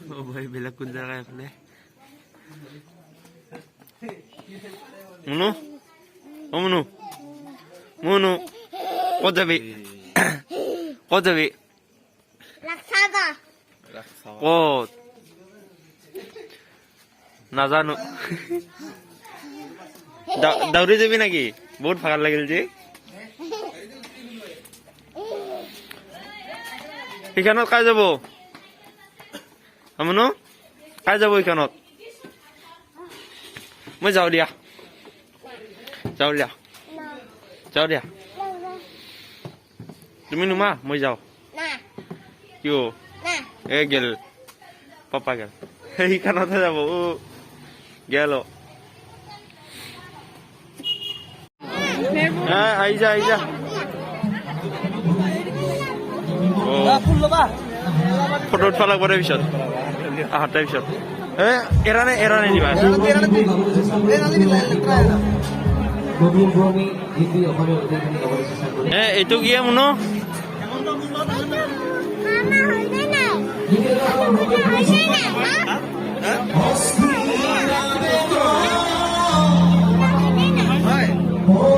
Oh boy, bilakod na kayo pala. Muno? Oh, muno. Muno. Kodabi. Kodabi. Laksada. Kot. নাজানো দাউৰি যাবি নাকি বহুত ভাগৰ লাগিল যে এইখানত কাই যাব আমনো কাই যাব এইখানত মই যাওঁ দিয়া তুমি নুমা মই যাওঁ কিয় এ গেল পাপা গেল এইখানতে যাব গেল আই যা ফটো উঠবা লাগব দে পিছত আহাৰ তাৰ পিছত এৰা নাই দিবা এইটো কি মুনো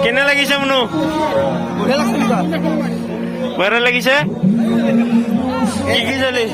কেনে লাগিছে মুনু বঢ়িয়া লাগিছে কি চলি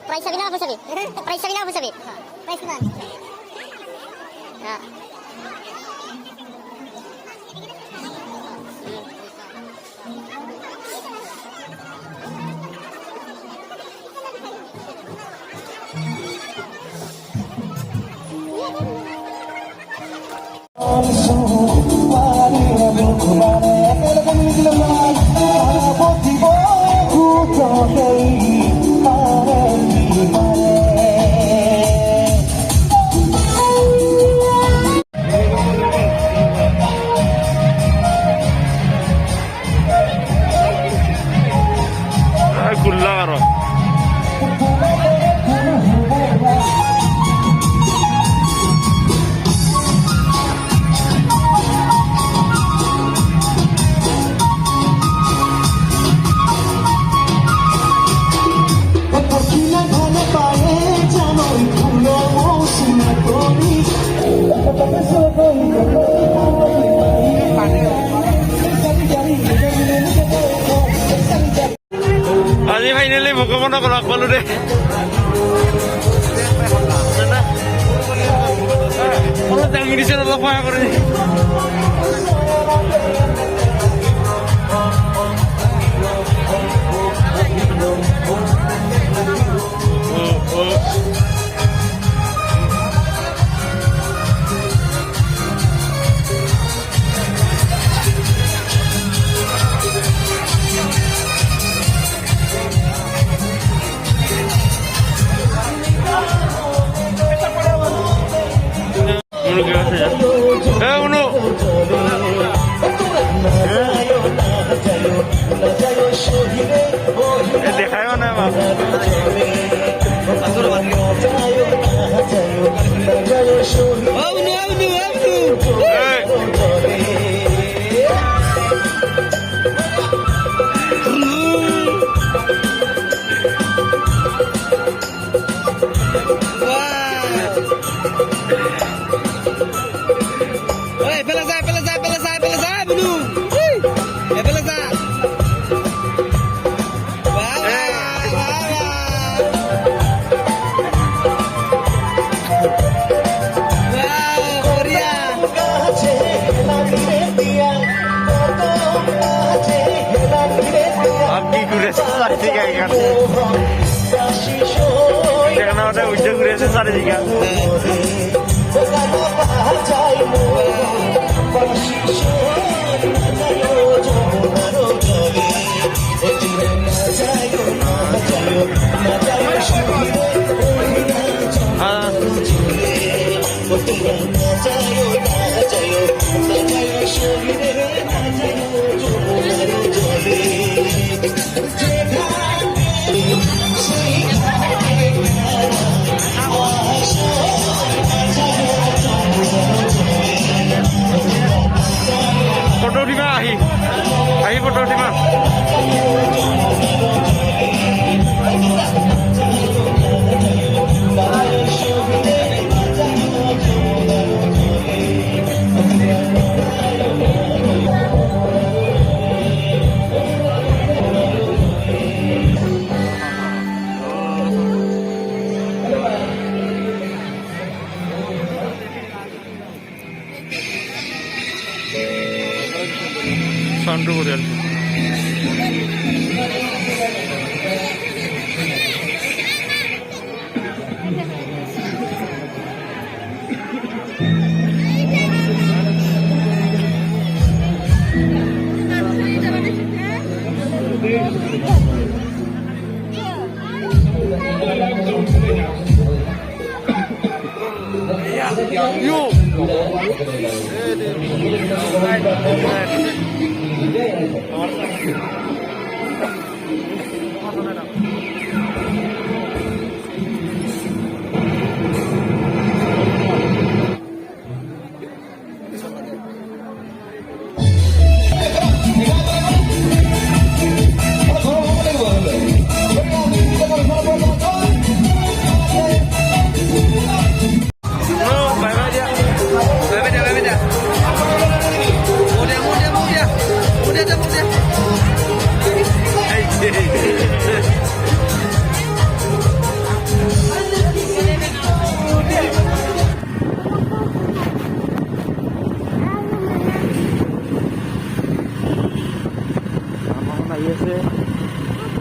Price sabi na apa sabi? Price sabi na apa sabi? Price na. Ya. Kullar. আজি ফাইনেলি ভগৱানক লগ পালো দে অলপ দাঙি দিছে অলপ সহায় কৰি uno dejayo nada más মোটামুটি উদ্যোগ ঘুরে আছে চারিদিকে ফটো উঠিবা আহি ফটো উঠিবা সাউন্ড করে আর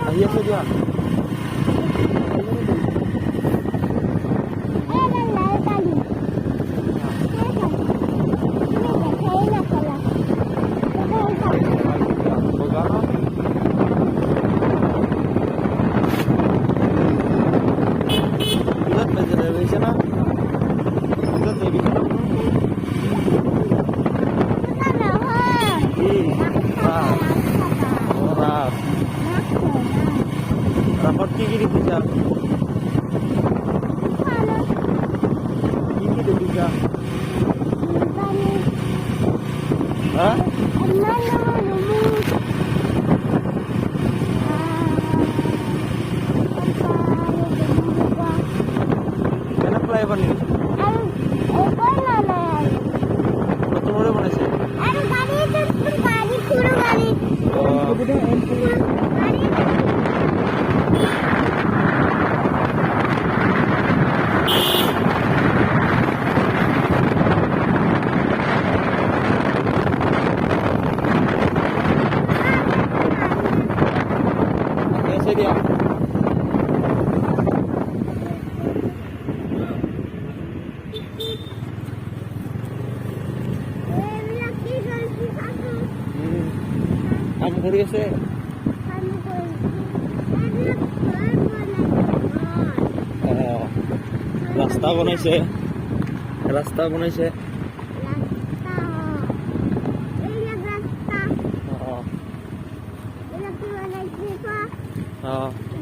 আহি আছে দিয়া Rapat gigi di bisa. Gigi di bisa. Hah? Kenapa lebar nih? Betul udah mana sih? Gari kuru gari. Dia. Kamu kuliah sih? Rasta बनाइছে रास्ता बनाइছে रास्ता